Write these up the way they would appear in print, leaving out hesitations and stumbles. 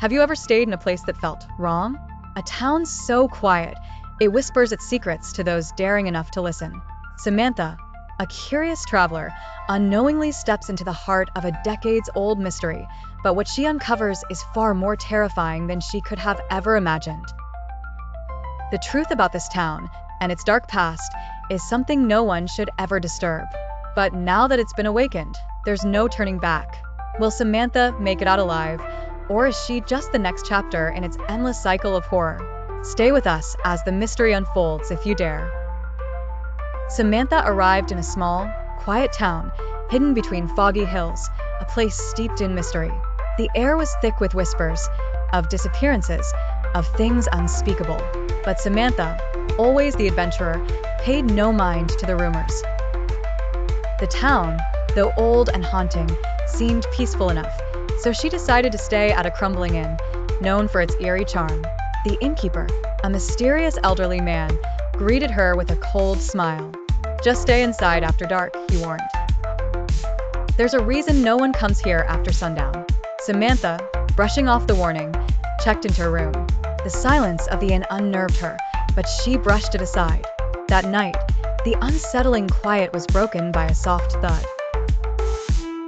Have you ever stayed in a place that felt wrong? A town so quiet, it whispers its secrets to those daring enough to listen. Samantha, a curious traveler, unknowingly steps into the heart of a decades-old mystery, but what she uncovers is far more terrifying than she could have ever imagined. The truth about this town and its dark past is something no one should ever disturb. But now that it's been awakened, there's no turning back. Will Samantha make it out alive, or is she just the next chapter in its endless cycle of horror? Stay with us as the mystery unfolds if you dare. Samantha arrived in a small, quiet town hidden between foggy hills, a place steeped in mystery. The air was thick with whispers of disappearances, of things unspeakable. But Samantha, always the adventurer, paid no mind to the rumors. The town, though old and haunting, seemed peaceful enough, so she decided to stay at a crumbling inn, known for its eerie charm. The innkeeper, a mysterious elderly man, greeted her with a cold smile. "Just stay inside after dark," he warned. "There's a reason no one comes here after sundown." Samantha, brushing off the warning, checked into her room. The silence of the inn unnerved her, but she brushed it aside. That night, the unsettling quiet was broken by a soft thud.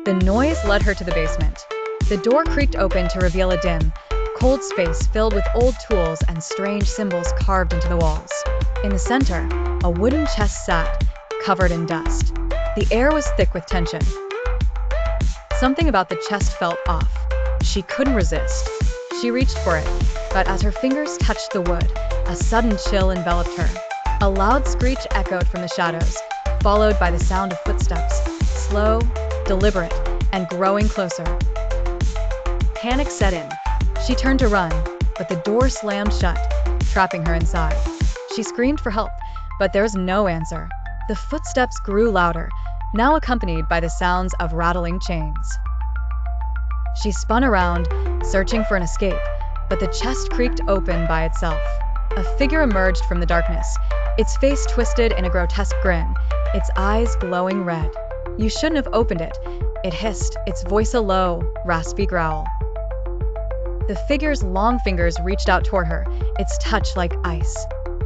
The noise led her to the basement. The door creaked open to reveal a dim, cold space filled with old tools and strange symbols carved into the walls. In the center, a wooden chest sat, covered in dust. The air was thick with tension. Something about the chest felt off. She couldn't resist. She reached for it, but as her fingers touched the wood, a sudden chill enveloped her. A loud screech echoed from the shadows, followed by the sound of footsteps, slow, deliberate, and growing closer. Panic set in. She turned to run, but the door slammed shut, trapping her inside. She screamed for help, but there was no answer. The footsteps grew louder, now accompanied by the sounds of rattling chains. She spun around, searching for an escape, but the chest creaked open by itself. A figure emerged from the darkness, its face twisted in a grotesque grin, its eyes glowing red. "You shouldn't have opened it," it hissed, its voice a low, raspy growl. The figure's long fingers reached out toward her, its touch like ice.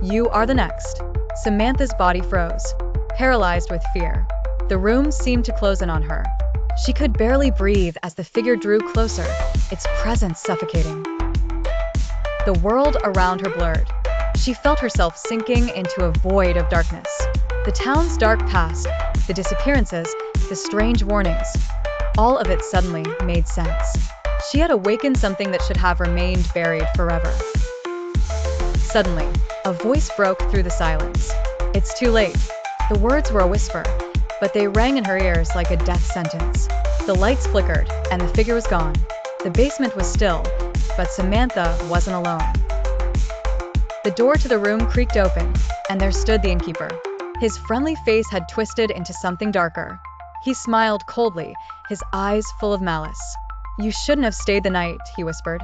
"You are the next." Samantha's body froze, paralyzed with fear. The room seemed to close in on her. She could barely breathe as the figure drew closer, its presence suffocating. The world around her blurred. She felt herself sinking into a void of darkness. The town's dark past, the disappearances, the strange warnings, all of it suddenly made sense. She had awakened something that should have remained buried forever. Suddenly, a voice broke through the silence. "It's too late." The words were a whisper, but they rang in her ears like a death sentence. The lights flickered, and the figure was gone. The basement was still, but Samantha wasn't alone. The door to the room creaked open, and there stood the innkeeper. His friendly face had twisted into something darker. He smiled coldly, his eyes full of malice. "You shouldn't have stayed the night," he whispered.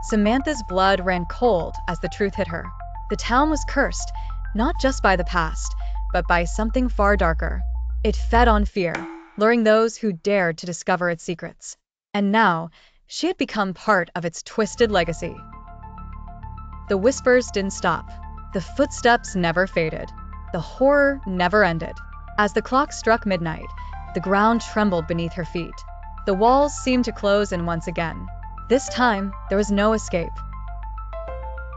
Samantha's blood ran cold as the truth hit her. The town was cursed, not just by the past, but by something far darker. It fed on fear, luring those who dared to discover its secrets. And now, she had become part of its twisted legacy. The whispers didn't stop. The footsteps never faded. The horror never ended. As the clock struck midnight, the ground trembled beneath her feet. The walls seemed to close in once again. This time, there was no escape.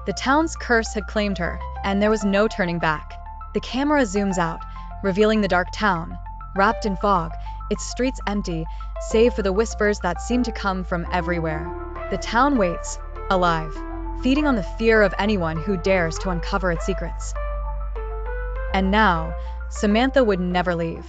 The town's curse had claimed her, and there was no turning back. The camera zooms out, revealing the dark town, wrapped in fog, its streets empty, save for the whispers that seem to come from everywhere. The town waits, alive, feeding on the fear of anyone who dares to uncover its secrets. And now, Samantha would never leave.